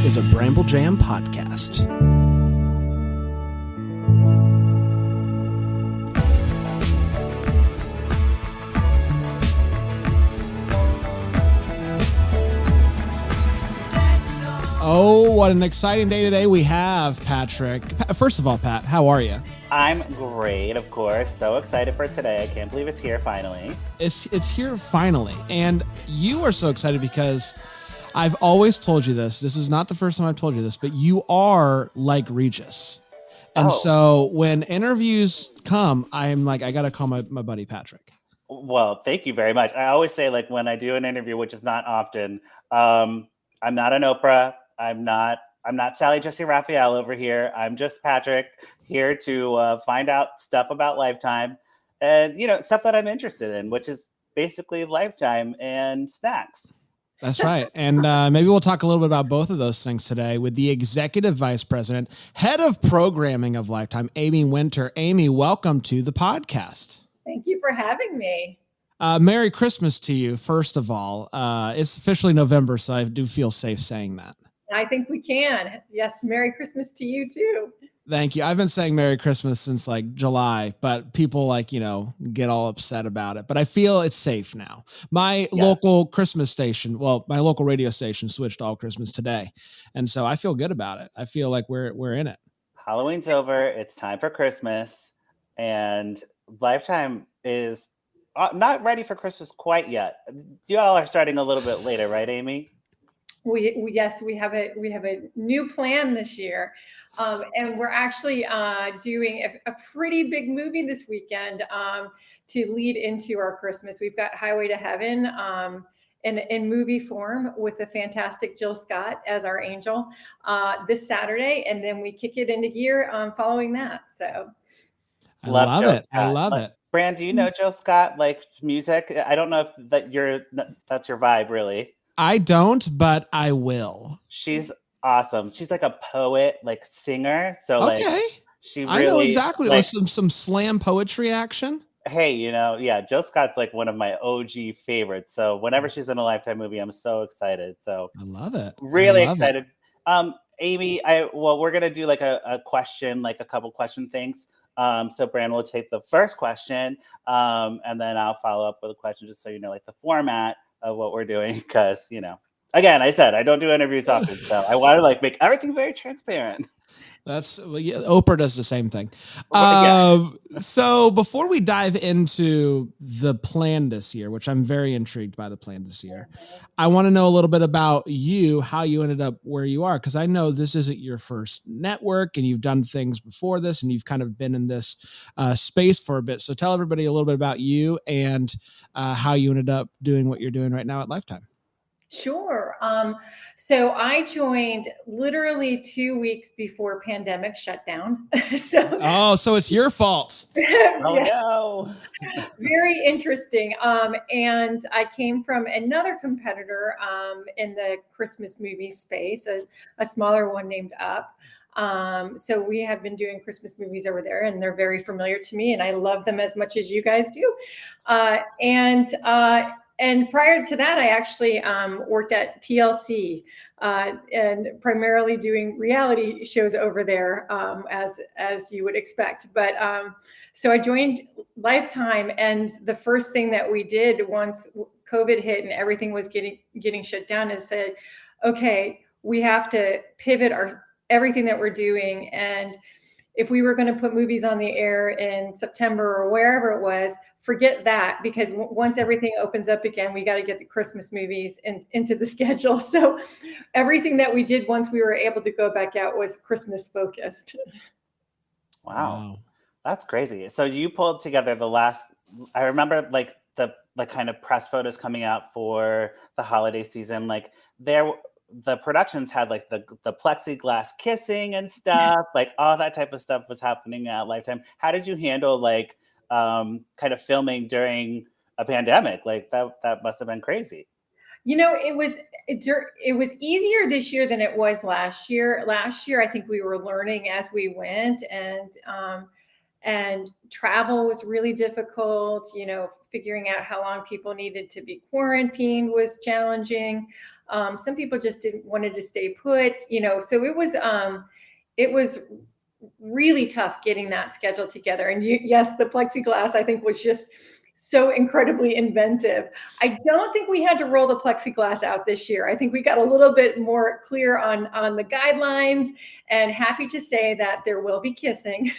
is a Bramble Jam podcast. Oh, what an exciting day today we have, Patrick. First of all, Pat, how are you? I'm great, of course. So excited for today. I can't believe it's here finally. It's here finally. And you are so excited because I've always told you this. This is not the first time I've told you this, but you are like Regis. And so when interviews come, I'm like, I got to call my buddy Patrick. Well, thank you very much. I always say, like, when I do an interview, which is not often, I'm not an Oprah. I'm not Sally Jesse Raphael over here. I'm just Patrick here to find out stuff about Lifetime and, stuff that I'm interested in, which is basically Lifetime and snacks. That's right. And maybe we'll talk a little bit about both of those things today with the Executive Vice President, Head of Programming of Lifetime, Amy Winter. Amy, welcome to the podcast. Thank you for having me. Merry Christmas to you, first of all. It's officially November, so I do feel safe saying that. I think we can. Yes, Merry Christmas to you too. Thank you. I've been saying Merry Christmas since like July, but people get all upset about it. But I feel it's safe now. My local Christmas station, my local radio station switched all Christmas today. And so I feel good about it. I feel like we're in it. Halloween's over. It's time for Christmas. And Lifetime is not ready for Christmas quite yet. You all are starting a little bit later, right, Amy? Yes, we have a new plan this year, and we're actually doing a pretty big movie this weekend to lead into our Christmas. We've got Highway to Heaven in movie form with the fantastic Jill Scott as our angel this Saturday, and then we kick it into gear following that. So I love it. I love it. Bran, do you know Jill Scott, like music? I don't know if that's your vibe, really. I don't, but I will. She's awesome. She's like a poet, like singer. So she really, I know exactly like some slam poetry action. Hey, Jill Scott's like one of my OG favorites. So whenever she's in a Lifetime movie, I'm so excited. So I love it. Really excited. Amy, we're gonna do like a question, like a couple question things. So Bran will take the first question, and then I'll follow up with a question just so you know, like the format of what we're doing, because again, I said I don't do interviews often, so I want to make everything very transparent. Oprah does the same thing. So before we dive into the plan this year, which I'm very intrigued by the plan this year, I want to know a little bit about you, how you ended up where you are, because I know this isn't your first network and you've done things before this and you've kind of been in this space for a bit. So tell everybody a little bit about you and how you ended up doing what you're doing right now at Lifetime. Sure. So I joined literally 2 weeks before pandemic shutdown. So it's your fault. No. Very interesting. And I came from another competitor in the Christmas movie space, a smaller one named Up. So we have been doing Christmas movies over there, and they're very familiar to me, and I love them as much as you guys do. And prior to that, I actually worked at TLC and primarily doing reality shows over there, as you would expect. But so I joined Lifetime, and the first thing that we did once COVID hit and everything was getting shut down is said, okay, we have to pivot everything that we're doing. And if we were going to put movies on the air in September or wherever it was, forget that, because once everything opens up again, we got to get the Christmas movies into the schedule. So everything that we did once we were able to go back out was Christmas focused. Wow. That's crazy. So you pulled together I remember like the kind of press photos coming out for the holiday season. Like the productions had like the plexiglass kissing and stuff, like all that type of stuff was happening at Lifetime. How did you handle kind of filming during a pandemic? Like that must have been crazy. It was easier this year than it was last year. Last year, I think we were learning as we went, and travel was really difficult. Figuring out how long people needed to be quarantined was challenging. Some people just didn't wanted to stay put. So it was really tough getting that schedule together. And yes, the plexiglass, I think, was just so incredibly inventive. I don't think we had to roll the plexiglass out this year. I think we got a little bit more clear on the guidelines, and happy to say that there will be kissing.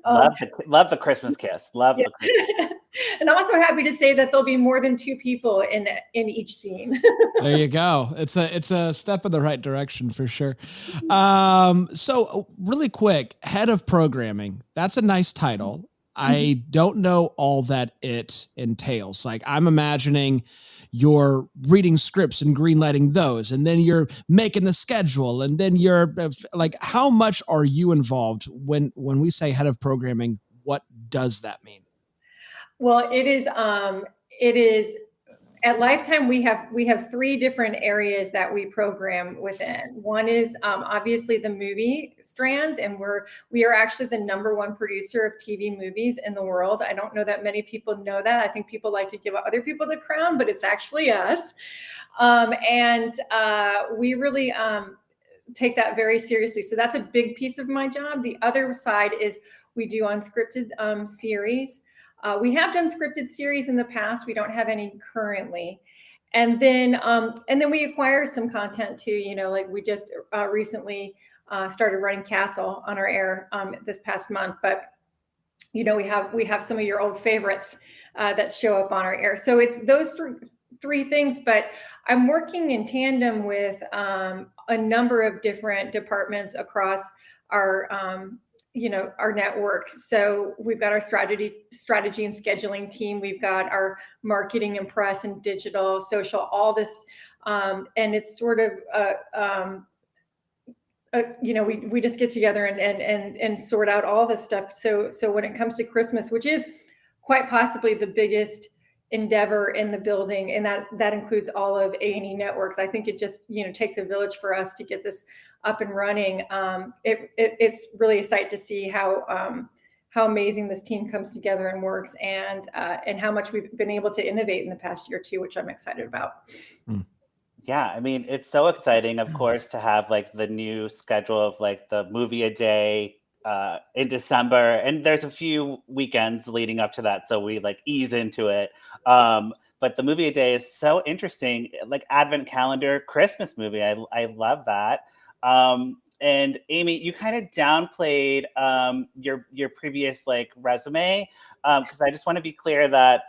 Love the Christmas kiss. Love the Christmas. And I'm also happy to say that there'll be more than 2 people in each scene. There you go. It's a step in the right direction for sure. So really quick, head of programming. That's a nice title. I don't know all that it entails. Like, I'm imagining you're reading scripts and greenlighting those, and then you're making the schedule, and then you're like, how much are you involved when we say head of programming? What does that mean? Well, it is at Lifetime, we have 3 different areas that we program within. One is obviously the movie strands, and we are actually the #1 producer of TV movies in the world. I don't know that many people know that. I think people like to give other people the crown, but it's actually us. And we really take that very seriously. So that's a big piece of my job. The other side is we do unscripted series. We have done scripted series in the past. We don't have any currently. And then we acquire some content too. Like we just recently started running Castle on our air this past month. But we have some of your old favorites that show up on our air. So it's those three things. But I'm working in tandem with a number of different departments across our our network. So we've got our strategy and scheduling team. We've got our marketing and press and digital, social, all this. And it's sort of, we just get together and sort out all this stuff. So when it comes to Christmas, which is quite possibly the biggest endeavor in the building, and that includes all of A&E networks. I think it just takes a village for us to get this up and running. It's really a sight to see how amazing this team comes together and works, and how much we've been able to innovate in the past year too, which I'm excited about. Yeah, I mean, it's so exciting, of course, to have like the new schedule of like the movie a day in December, and there's a few weekends leading up to that, so we like ease into it. But the movie a day is so interesting, like Advent calendar, Christmas movie. I love that. And Amy, you kind of downplayed your previous like resume, because I just want to be clear that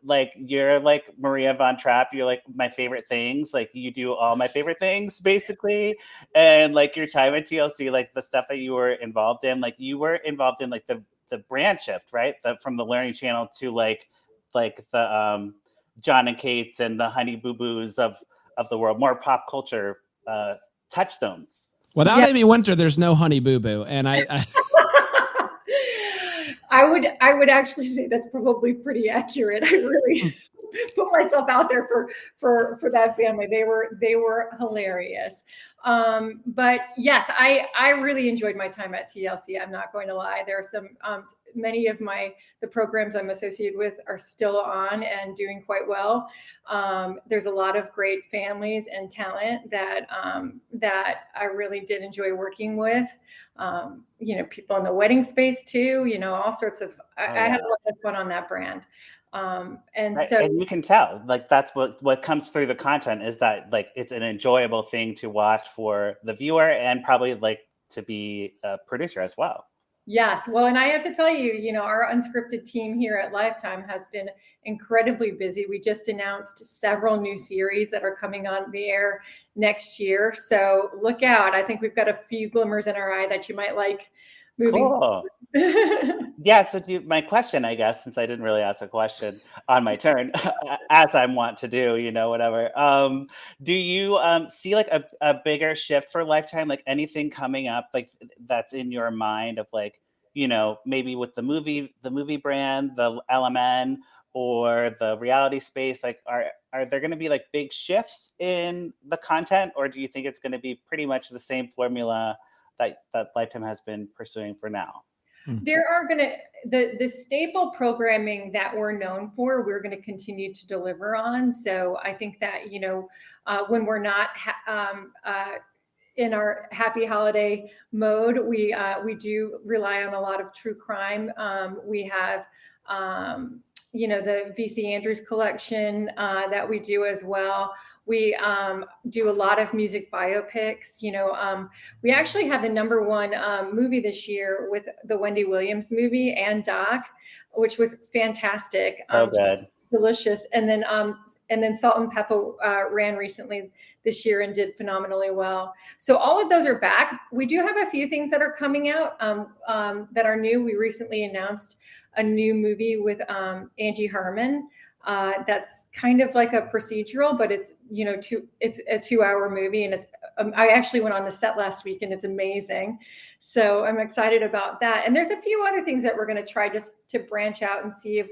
like you're like Maria Von Trapp, you're like my favorite things, like you do all my favorite things basically. And like your time at TLC, like the stuff that you were involved in, like you were involved in like the brand shift, right? From the Learning Channel to like the John and Kate's and the Honey Boo Boos of the world, more pop culture touchstones. Without Amy Winter, there's no Honey Boo Boo, and I I would actually say that's probably pretty accurate. I really put myself out there for that family. They were hilarious. But yes, I really enjoyed my time at TLC. I'm not going to lie. There are some many of the programs I'm associated with are still on and doing quite well. There's a lot of great families and talent that I really did enjoy working with. People in the wedding space too. All sorts of. I had a lot of fun on that brand. And you can tell like that's what comes through the content is that like it's an enjoyable thing to watch for the viewer and probably like to be a producer as well. Yes. Well, and I have to tell you, our unscripted team here at Lifetime has been incredibly busy. We just announced several new series that are coming on the air next year. So look out. I think we've got a few glimmers in our eye that you might like moving. Cool. Yeah, so my question, I guess, since I didn't really ask a question on my turn, as I want to do, whatever. Do you see like a bigger shift for Lifetime, like anything coming up, like that's in your mind of like, maybe with the movie brand, the LMN, or the reality space, like are there going to be like big shifts in the content, or do you think it's going to be pretty much the same formula that Lifetime has been pursuing for now? There are going to, the staple programming that we're known for, we're going to continue to deliver on. So I think that, when we're not in our happy holiday mode, we do rely on a lot of true crime. We have, the VC Andrews collection that we do as well. We do a lot of music biopics. We actually have the #1 movie this year with the Wendy Williams movie and doc, which was fantastic. Oh, good. Delicious. And then Salt and Pepper ran recently this year and did phenomenally well. So all of those are back. We do have a few things that are coming out that are new. We recently announced a new movie with Angie Harmon. That's kind of like a procedural, but it's it's a 2-hour movie, and it's I actually went on the set last week, and it's amazing. So I'm excited about that. And there's a few other things that we're going to try just to branch out and see if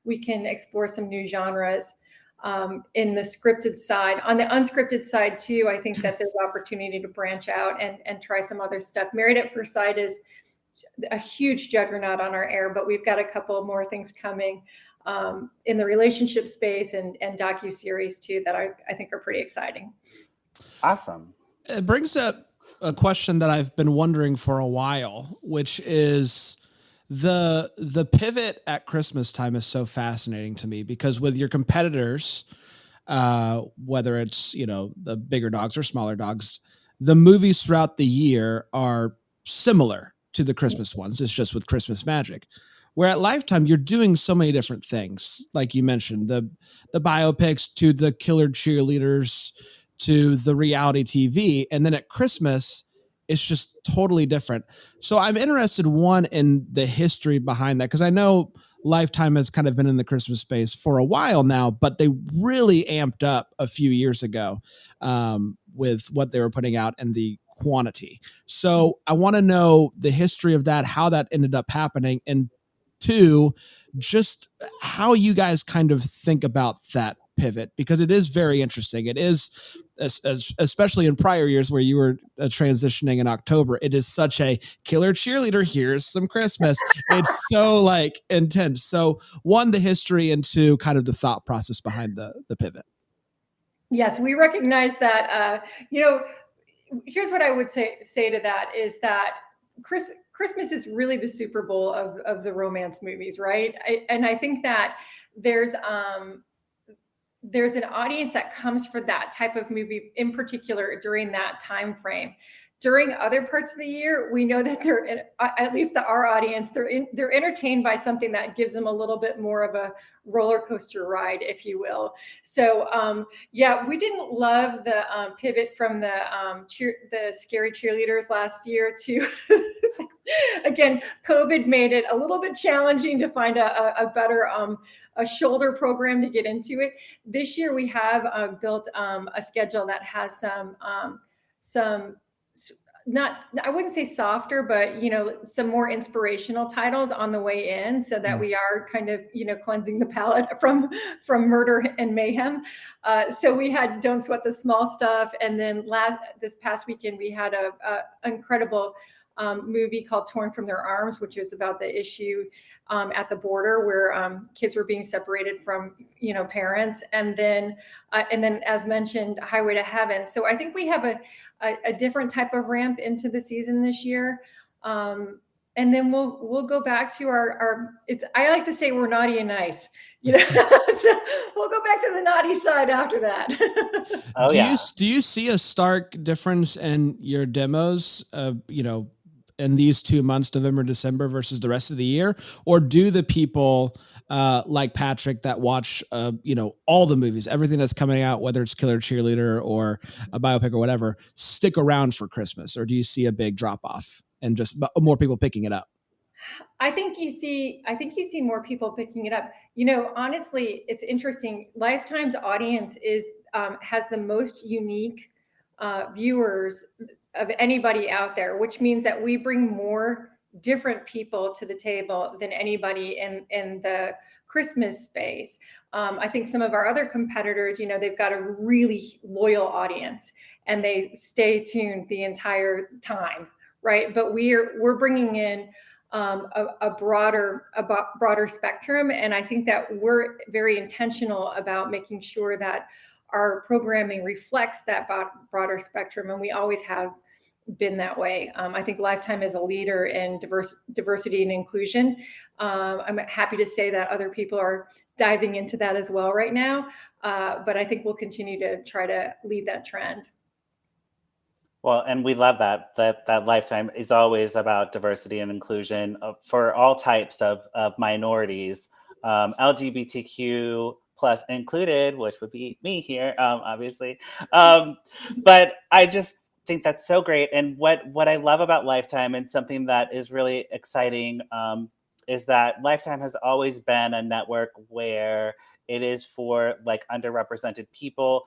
we can explore some new genres in the scripted side. On the unscripted side too, I think that there's opportunity to branch out and try some other stuff. Married at First Sight is a huge juggernaut on our air, but we've got a couple more things coming in the relationship space and docuseries too that I think are pretty exciting. Awesome. It brings up a question that I've been wondering for a while, which is the pivot at Christmas time is so fascinating to me, because with your competitors, whether it's, the bigger dogs or smaller dogs, the movies throughout the year are similar to the Christmas ones. It's just with Christmas magic. Where at Lifetime, you're doing so many different things. Like you mentioned, the biopics to the killer cheerleaders to the reality TV. And then at Christmas, it's just totally different. So I'm interested, one, in the history behind that, because I know Lifetime has kind of been in the Christmas space for a while now, but they really amped up a few years ago with what they were putting out and the quantity. So I want to know the history of that, how that ended up happening, and two, just how you guys kind of think about that pivot, because it is very interesting. It is, especially in prior years where you were transitioning in October, it is such a killer cheerleader, here's some Christmas. It's so like intense. So one, the history, and two, kind of the thought process behind the pivot. Yes, we recognize that, here's what I would say to that is that Christmas is really the Super Bowl of the romance movies, right? I think that there's an audience that comes for that type of movie in particular during that time frame. During other parts of the year, we know that at least our audience, they're entertained by something that gives them a little bit more of a roller coaster ride, if you will. So we didn't love the pivot from the scary cheerleaders last year to again, COVID made it a little bit challenging to find a better a shoulder program to get into it. This year we have built a schedule that has some not, I wouldn't say softer, but some more inspirational titles on the way in, so that we are kind of cleansing the palate from murder and mayhem. So we had Don't Sweat the Small Stuff, and then this past weekend we had a incredible movie called Torn from Their Arms, which is about the issue at the border where kids were being separated from parents, and then as mentioned, Highway to Heaven. So I think we have a different type of ramp into the season this year, and then we'll go back to our I like to say we're naughty and nice, so we'll go back to the naughty side after that. Do you see a stark difference in your demos in these 2 months, November, December, versus the rest of the year? Or do the people like Patrick that watch, all the movies, everything that's coming out, whether it's Killer Cheerleader or a biopic or whatever, stick around for Christmas? Or do you see a big drop off and just more people picking it up? I think you see more people picking it up. Honestly, it's interesting. Lifetime's audience has the most unique viewers of anybody out there, which means that we bring more different people to the table than anybody in the Christmas space. I think some of our other competitors, they've got a really loyal audience and they stay tuned the entire time, right? But we're bringing in a broader spectrum. And I think that we're very intentional about making sure that our programming reflects that broader spectrum, and we always have been that way. I think Lifetime is a leader in diversity and inclusion. I'm happy to say that other people are diving into that as well right now, but I think we'll continue to try to lead that trend. Well, and we love that Lifetime is always about diversity and inclusion for all types of minorities, LGBTQ plus included, which would be me here, obviously. But I just think that's so great. And what I love about Lifetime, and something that is really exciting, is that Lifetime has always been a network where it is for like underrepresented people.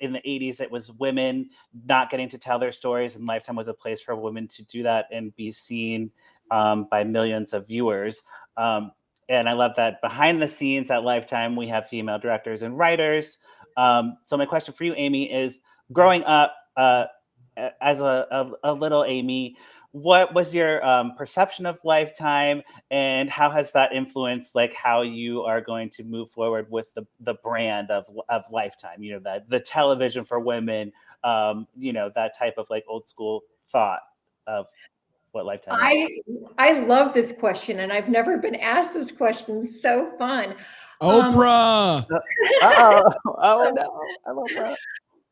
In the 80s, it was women not getting to tell their stories, and Lifetime was a place for women to do that and be seen by millions of viewers. And I love that behind the scenes at Lifetime, we have female directors and writers. So my question for you, Amy, is growing up as a little Amy, what was your perception of Lifetime, and how has that influenced like how you are going to move forward with the brand of Lifetime? You know, that the television for women, you know, that type of like old school thought of what Lifetime is. I love this question, and I've never been asked this question. So fun. Oprah. Oh no, I love Oprah.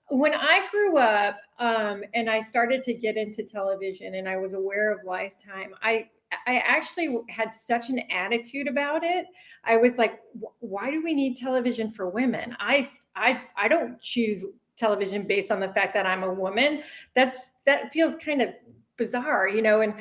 When I grew up, and I started to get into television, and I was aware of Lifetime, I actually had such an attitude about it. I was like, why do we need television for women? I don't choose television based on the fact that I'm a woman. That feels kind of bizarre, you know. And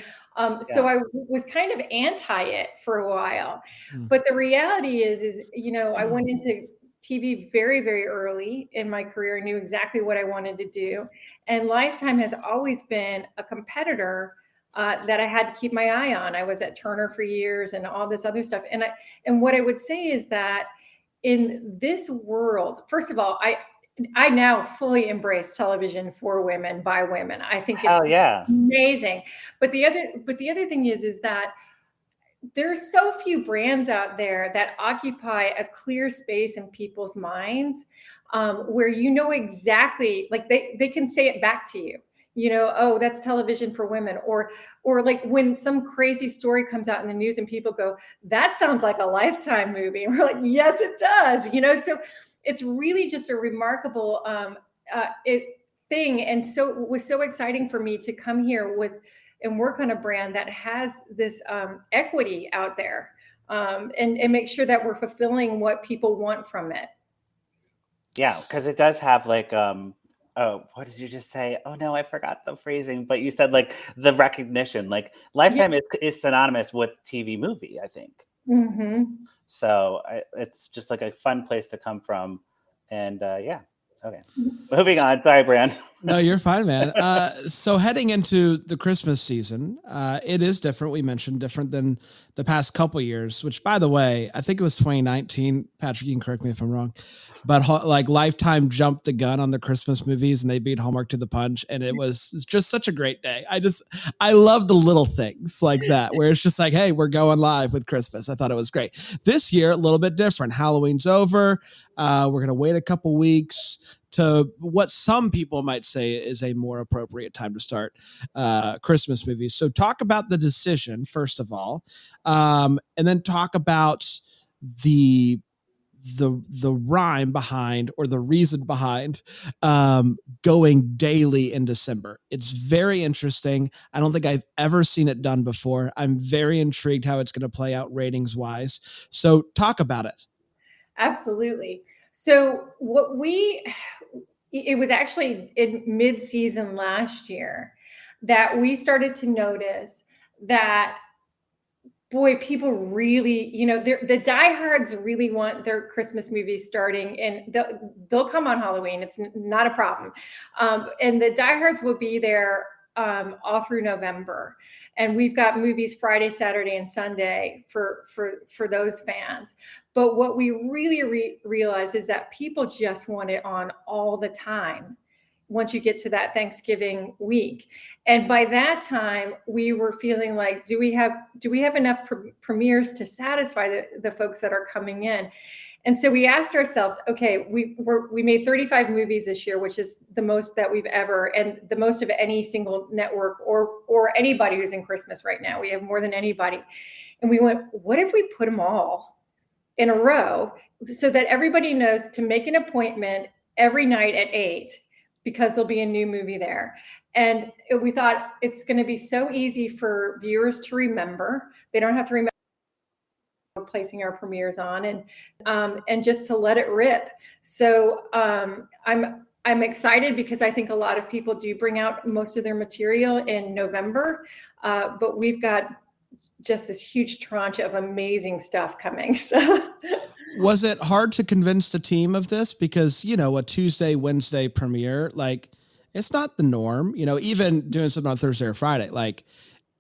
so I was kind of anti it for a while. But the reality is, you know, I went into TV very, very early in my career. I knew exactly what I wanted to do. And Lifetime has always been a competitor that I had to keep my eye on. I was at Turner for years and all this other stuff. And what I would say is that in this world, first of all, I now fully embrace television for women by women. I think it's amazing. But the other thing is that there's so few brands out there that occupy a clear space in people's minds, where you know exactly, like they can say it back to you. You know, oh, that's television for women, or like when some crazy story comes out in the news and people go, that sounds like a Lifetime movie. And we're like, yes, it does. You know, so it's really just a remarkable thing. And so it was so exciting for me to come here and work on a brand that has this equity out there, and make sure that we're fulfilling what people want from it. Yeah, because it does have like oh, what did you just say? Oh no, I forgot the phrasing. But you said like the recognition. Like Lifetime is synonymous with TV movie, I think. Mm-hmm. So it's just like a fun place to come from, and yeah. Okay, moving on. Sorry, Bran. No, you're fine, man. So heading into the Christmas season, it is different. We mentioned different than the past couple years, which, by the way, I think it was 2019. Patrick, you can correct me if I'm wrong, but like Lifetime jumped the gun on the Christmas movies and they beat Hallmark to the punch, and it was just such a great day. I love the little things like that, where it's just like, hey, we're going live with Christmas. I thought it was great. This year, a little bit different. Halloween's over. We're gonna wait a couple weeks to what some people might say is a more appropriate time to start Christmas movies. So talk about the decision, first of all, and then talk about the rhyme behind, or the reason behind, going daily in December. It's very interesting. I don't think I've ever seen it done before. I'm very intrigued how it's going to play out ratings wise. So talk about it. Absolutely. So it was actually in mid-season last year that we started to notice that, boy, people really, you know, the diehards really want their Christmas movies starting, and they'll come on Halloween. It's not a problem. And the diehards will be there all through November. And we've got movies Friday, Saturday, and Sunday for those fans. But what we really realize is that people just want it on all the time. once you get to that Thanksgiving week. And by that time, we were feeling like, do we have enough premieres to satisfy the folks that are coming in? And so we asked ourselves, okay, we made 35 movies this year, which is the most that we've ever, and the most of any single network or anybody who's in Christmas right now. We have more than anybody. And we went, what if we put them all in a row so that everybody knows to make an appointment every night at 8, because there'll be a new movie there. And we thought it's going to be so easy for viewers to remember. They don't have to remember placing our premieres on, and just to let it rip. So I'm excited because I think a lot of people do bring out most of their material in November, but we've got just this huge tranche of amazing stuff coming. So was it hard to convince the team of this? Because, a Tuesday, Wednesday premiere, like, it's not the norm, even doing something on Thursday or Friday, like,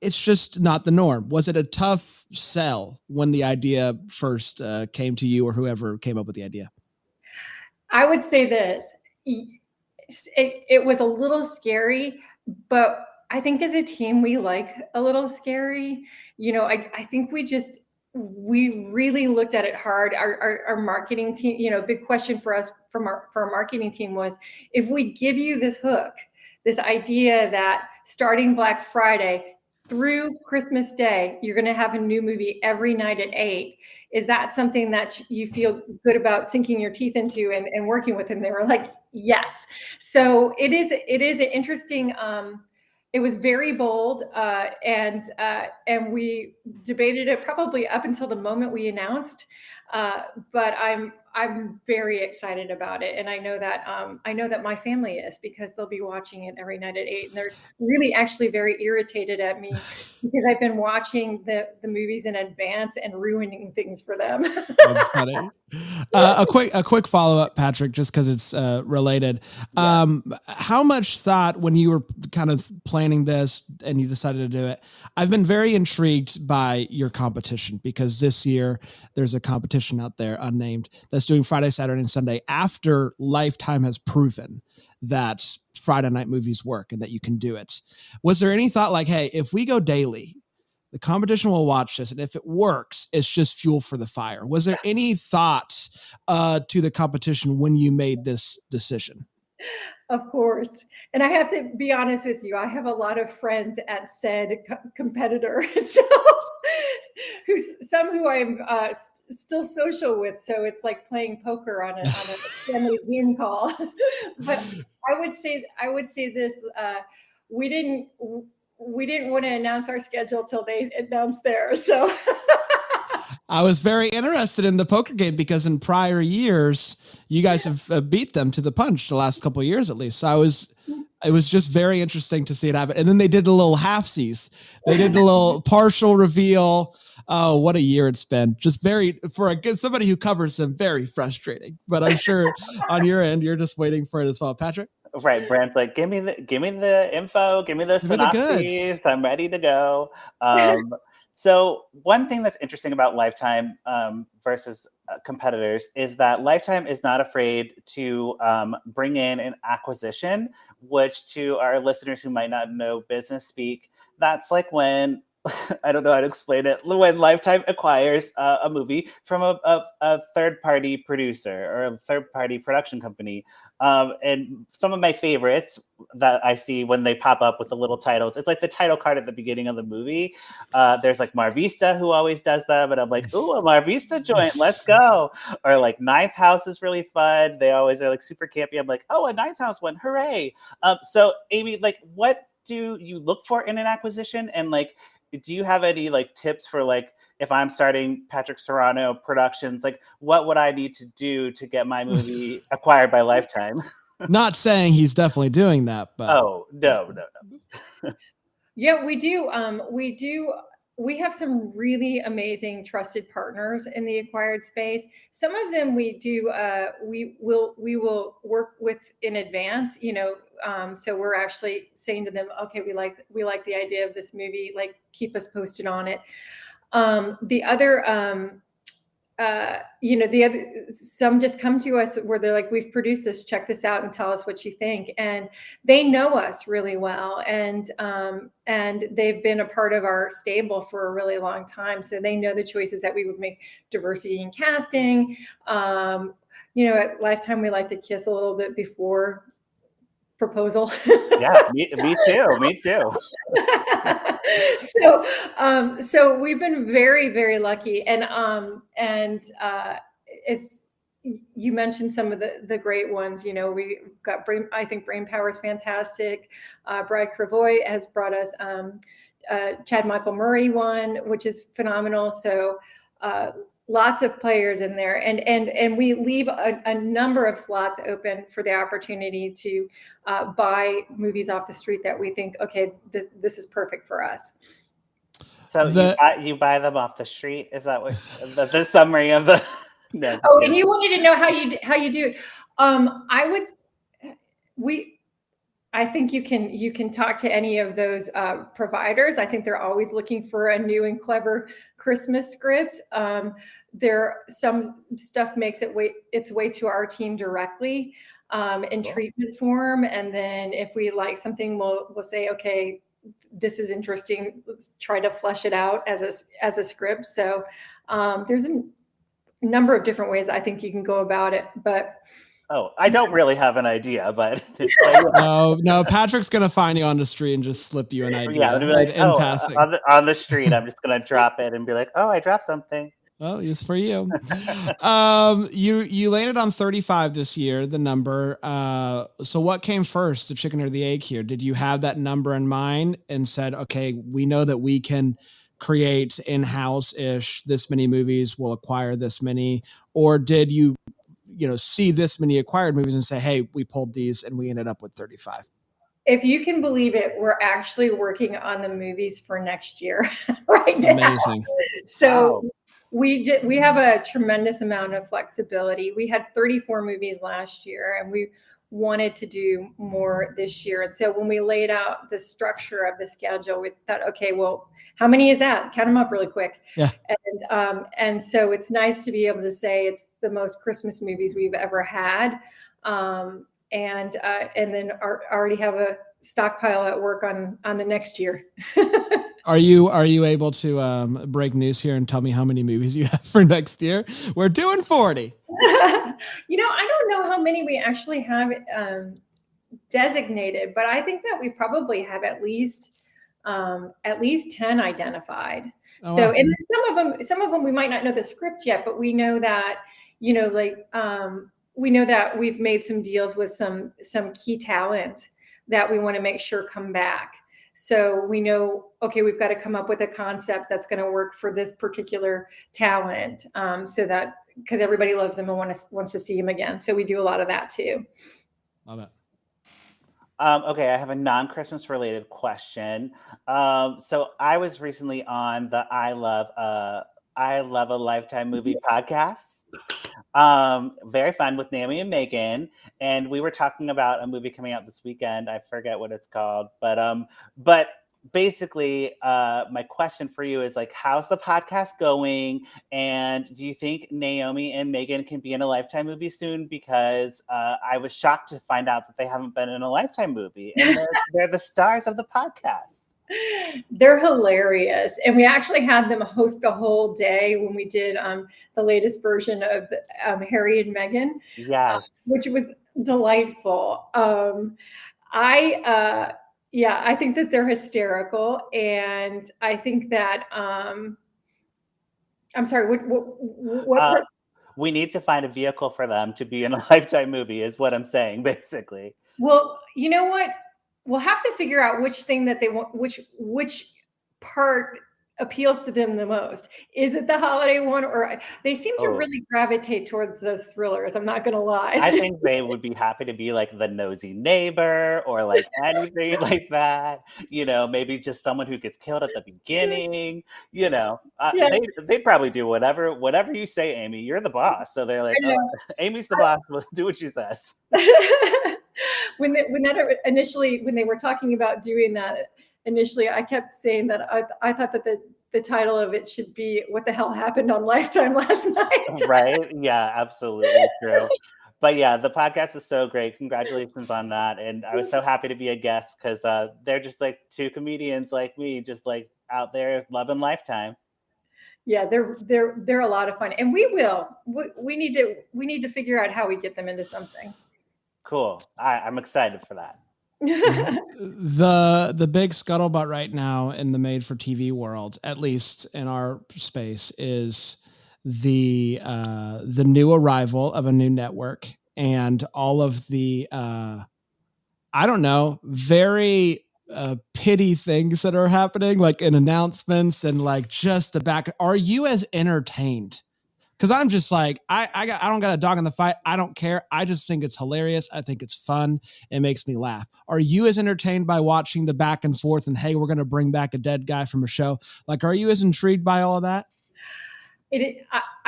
it's just not the norm. Was it a tough sell when the idea first came to you, or whoever came up with the idea? I would say this. It was a little scary, but I think as a team, we like a little scary. I think we really looked at it hard. Our marketing team, big question for us for our marketing team was, if we give you this hook, this idea that starting Black Friday through Christmas Day, you're going to have a new movie every night at 8. Is that something that you feel good about sinking your teeth into and working with? And they were like, yes. So it is an interesting, it was very bold, and we debated it probably up until the moment we announced. But I'm very excited about it, and I know that my family is, because they'll be watching it every night at 8, and they're really actually very irritated at me because I've been watching the movies in advance and ruining things for them. That's funny. A quick follow up, Patrick, just because it's related. Yes. How much thought, when you were kind of planning this and you decided to do it? I've been very intrigued by your competition, because this year there's a competition out there, unnamed, that's doing Friday, Saturday, and Sunday after Lifetime has proven that Friday night movies work and that you can do it. Was there any thought like, hey, if we go daily, the competition will watch this, and if it works, it's just fuel for the fire? Was there any thought to the competition when you made this decision? Of course. And I have to be honest with you, I have a lot of friends at said competitor, so who I'm still social with. So it's like playing poker on a family Zoom call. But I would say this: we didn't want to announce our schedule till they announced theirs. So I was very interested in the poker game, because in prior years, you guys have beat them to the punch the last couple of years, at least. So it was just very interesting to see it happen. And then they did a little halfsies. They did a little partial reveal. Oh, what a year it's been. Just for somebody who covers them, very frustrating. But I'm sure on your end, you're just waiting for it as well. Patrick? Right. Brand's like, give me the info, give me the synopses. I'm ready to go. So one thing that's interesting about Lifetime versus competitors is that Lifetime is not afraid to bring in an acquisition, which, to our listeners who might not know business speak, that's like when, I don't know how to explain it, when Lifetime acquires a movie from a third-party producer or a third-party production company. And some of my favorites that I see when they pop up with the little titles, it's like the title card at the beginning of the movie. There's like Mar Vista, who always does them, and I'm like, ooh, a Mar Vista joint, let's go. Or like Ninth House is really fun. They always are like super campy. I'm like, oh, a Ninth House one, hooray. So Amy, like, what do you look for in an acquisition? And like, do you have any like tips for, like, if I'm starting Patrick Serrano Productions, like, what would I need to do to get my movie acquired by Lifetime? Not saying he's definitely doing that, but oh, no. Yeah, we do. We have some really amazing trusted partners in the acquired space. Some of them we do. We will work with in advance. So we're actually saying to them, okay, we like the idea of this movie. Like, keep us posted on it. The other some just come to us where they're like, we've produced this, check this out and tell us what you think. And they know us really well. And they've been a part of our stable for a really long time. So they know the choices that we would make, diversity in casting. At Lifetime, we like to kiss a little bit before proposal. Yeah, me too. So we've been very, very lucky. You mentioned some of the great ones. We got I think Brain Power is fantastic. Brad Cravoy has brought us Chad Michael Murray one, which is phenomenal. So lots of players in there, and we leave a number of slots open for the opportunity to buy movies off the street that we think, okay, this is perfect for us. So you buy them off the street? Is that what the summary of the? No. Oh, and you wanted to know how you do it. I think you can talk to any of those providers. I think they're always looking for a new and clever Christmas script. Some stuff makes its way to our team directly in treatment form, and then if we like something, we'll say, okay, this is interesting. Let's try to flesh it out as a script. So there's a number of different ways I think you can go about it, but. Oh, I don't really have an idea, but no, Patrick's gonna find you on the street and just slip you an idea. Yeah, like, on the street, I'm just gonna drop it and be like, "Oh, I dropped something." Oh, it's for you. You landed on 35 this year, the number. So what came first, the chicken or the egg here? Did you have that number in mind and said, okay, we know that we can create in-house-ish this many movies, we'll acquire this many, or did you see this many acquired movies and say, hey, we pulled these and we ended up with 35? If you can believe it, we're actually working on the movies for next year right now. Amazing. So wow. We have a tremendous amount of flexibility. We had 34 movies last year, and we wanted to do more this year. And so when we laid out the structure of the schedule, we thought, okay, well, how many is that? Count them up really quick. Yeah. And so it's nice to be able to say it's the most Christmas movies we've ever had. And then already have a stockpile at work on the next year. Are you able to break news here and tell me how many movies you have for next year? We're doing 40. I don't know how many we actually have designated, but I think that we probably have at least 10 identified. Oh, so, wow. And some of them we might not know the script yet, but we know that, we know that we've made some deals with some key talent that we want to make sure come back. So we know, okay, we've got to come up with a concept that's going to work for this particular talent, so that, because everybody loves them and wants to see him again. So we do a lot of that too. Love it. Okay, I have a non-Christmas related question. So I was recently on the I Love a Lifetime movie podcast. Very fun with Naomi and Megan, and we were talking about a movie coming out this weekend. I forget what it's called, but basically, my question for you is, like, how's the podcast going? And do you think Naomi and Megan can be in a Lifetime movie soon? Because I was shocked to find out that they haven't been in a Lifetime movie, and they're the stars of the podcast. They're hilarious. And we actually had them host a whole day when we did the latest version of the, Harry and Meghan. Yes. Which was delightful. I think that they're hysterical. And I think that, I'm sorry, what we need to find a vehicle for them to be in a Lifetime movie is what I'm saying, basically. Well, you know what? We'll have to figure out which thing that they want, which part appeals to them the most. Is it the holiday one, or they seem to really gravitate towards those thrillers? I'm not going to lie. I think they would be happy to be like the nosy neighbor or like anything like that. Maybe just someone who gets killed at the beginning. They'd probably do whatever you say, Amy. You're the boss. So they're like, Amy's the boss. We'll do what she says. When they were talking about doing that initially, I kept saying that I thought that the title of it should be "What the hell happened on Lifetime last night?" Right? Yeah, absolutely true. But yeah, the podcast is so great. Congratulations on that. And I was so happy to be a guest because they're just like two comedians like me, just like out there loving Lifetime. Yeah, they're a lot of fun, and we need to figure out how we get them into something. Cool. I'm excited for that. The big scuttlebutt right now in the made for TV world, at least in our space, is the new arrival of a new network and all of the I don't know, very pity things that are happening, like in announcements and like just the back. Are you as entertained? Because I'm just like, I don't got a dog in the fight. I don't care. I just think it's hilarious. I think it's fun. It makes me laugh. Are you as entertained by watching the back and forth and, hey, we're going to bring back a dead guy from a show? Like, are you as intrigued by all of that?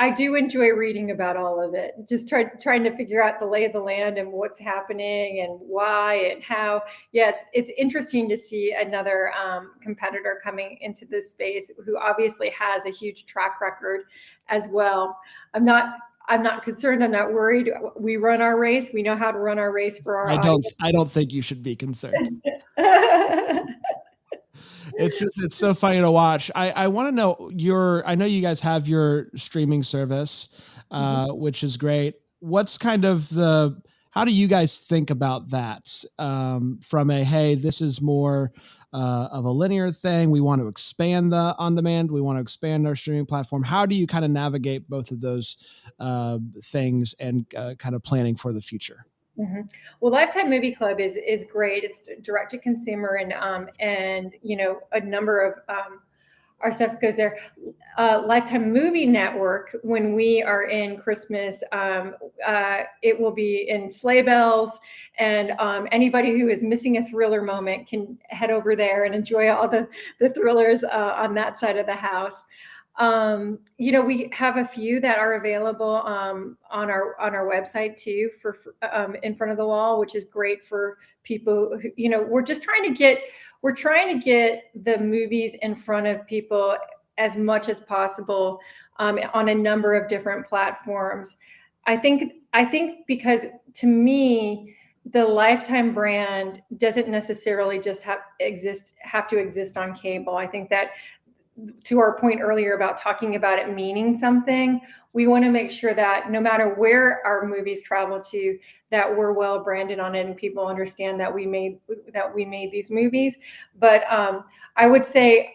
I do enjoy reading about all of it. Just trying to figure out the lay of the land and what's happening and why and how. Yeah, it's interesting to see another competitor coming into this space who obviously has a huge track record as well. I'm not concerned. I'm not worried. We run our race. We know how to run our race for our audience. I don't think you should be concerned. It's so funny to watch. I want to know I know you guys have your streaming service, which is great. What's kind of how do you guys think about that? From hey, this is more of a linear thing. We want to expand the on demand. We want to expand our streaming platform. How do you kind of navigate both of those things and kind of planning for the future? Mm-hmm. Well, Lifetime Movie Club is great. It's direct to consumer, and a number of our stuff goes there. Lifetime Movie Network, when we are in Christmas, it will be in Sleigh Bells, and anybody who is missing a thriller moment can head over there and enjoy all the thrillers on that side of the house. We have a few that are available on our website too for in front of the wall, which is great for people who, we're trying to get the movies in front of people as much as possible on a number of different platforms. I think because to me, the Lifetime brand doesn't necessarily just have to exist on cable. I think that, to our point earlier about talking about it meaning something, we want to make sure that no matter where our movies travel to, that we're well branded on it and people understand that we made these movies. But I would say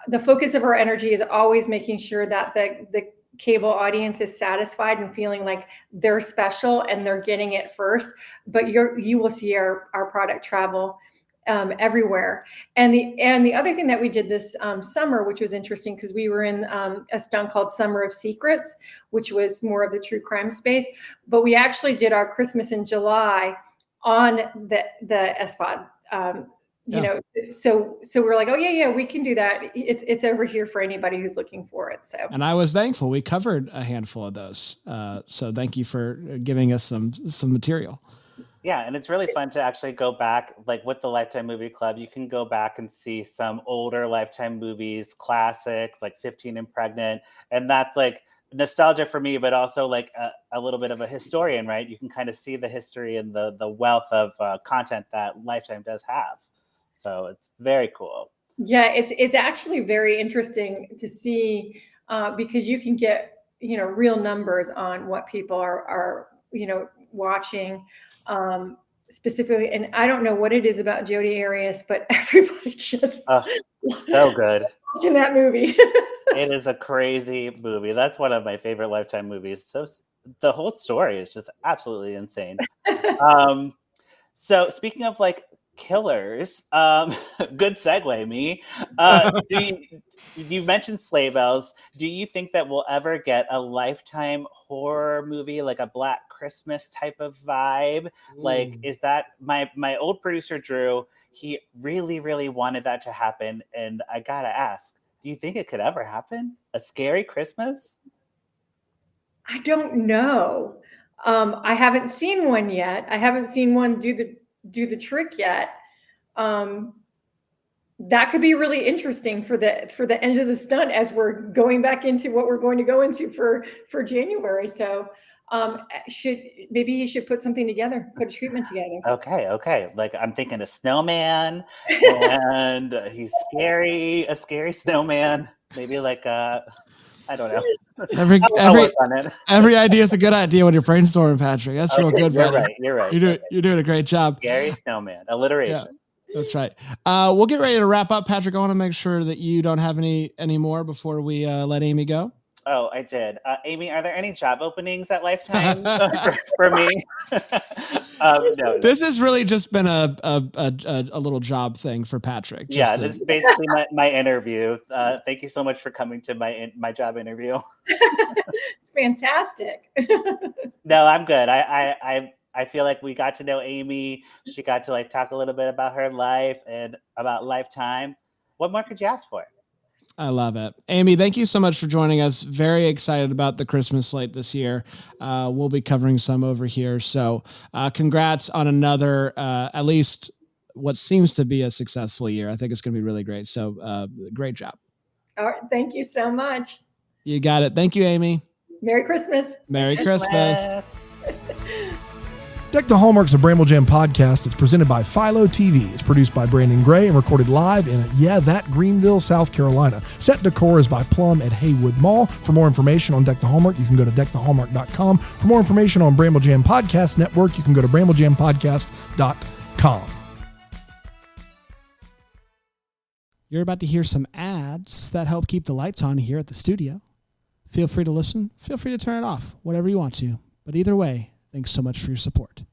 the focus of our energy is always making sure that the cable audience is satisfied and feeling like they're special and they're getting it first. But you will see our product travel everywhere. And the other thing that we did this summer, which was interesting because we were in a stunt called Summer of Secrets, which was more of the true crime space. But we actually did our Christmas in July on the SVOD. So we're like, oh yeah, we can do that. It's over here for anybody who's looking for it. So, and I was thankful we covered a handful of those. So thank you for giving us some material. Yeah, and it's really fun to actually go back, like with the Lifetime Movie Club, you can go back and see some older Lifetime movies, classics, like 15 and Pregnant. And that's like nostalgia for me, but also like a little bit of a historian, right? You can kind of see the history and the wealth of content that Lifetime does have. So it's very cool. Yeah, it's actually very interesting to see because you can get, real numbers on what people are watching. Specifically, and I don't know what it is about Jodi Arias, but everybody just so good watching that movie. It is a crazy movie. That's one of my favorite Lifetime movies. So the whole story is just absolutely insane. So speaking of like killers, good segue, me. You mentioned Sleigh Bells. Do you think that we'll ever get a Lifetime horror movie, like a Black Christmas type of vibe? Like, is that my old producer Drew? He really, really wanted that to happen, and I gotta ask, do you think it could ever happen? A scary Christmas? I don't know. I haven't seen one yet. I haven't seen one do the trick yet. that could be really interesting for the end of the stunt as we're going back into what we're going to go into for January. So maybe you should put something together, put a treatment together. Okay. Like I'm thinking a snowman, and he's scary, a scary snowman. Maybe like I don't know. Every idea is a good idea when you're brainstorming, Patrick. That's real good, buddy. You're right. You're doing a great job. Scary snowman, alliteration. Yeah. That's right. We'll get ready to wrap up. Patrick, I want to make sure that you don't have any more before we let Amy go. Oh, I did. Amy, are there any job openings at Lifetime for me? No. This has really just been a little job thing for Patrick. This is basically my interview. Thank you so much for coming to my job interview. It's fantastic. No, I'm good. I feel like we got to know Amy. She got to like talk a little bit about her life and about Lifetime. What more could you ask for? I love it. Amy, thank you so much for joining us. Very excited about the Christmas slate this year. We'll be covering some over here. So congrats on another, at least what seems to be a successful year. I think it's going to be really great. So great job. All right. Thank you so much. You got it. Thank you, Amy. Merry Christmas. Merry Christmas. Deck the Hallmarks of Bramble Jam podcast. It's presented by Philo TV. It's produced by Brandon Gray and recorded live in, Greenville, South Carolina. Set decor is by Plum at Haywood Mall. For more information on Deck the Hallmark, you can go to deckthehallmark.com. For more information on Bramble Jam Podcast Network, you can go to bramblejampodcast.com. You're about to hear some ads that help keep the lights on here at the studio. Feel free to listen. Feel free to turn it off, whatever you want to. But either way, thanks so much for your support.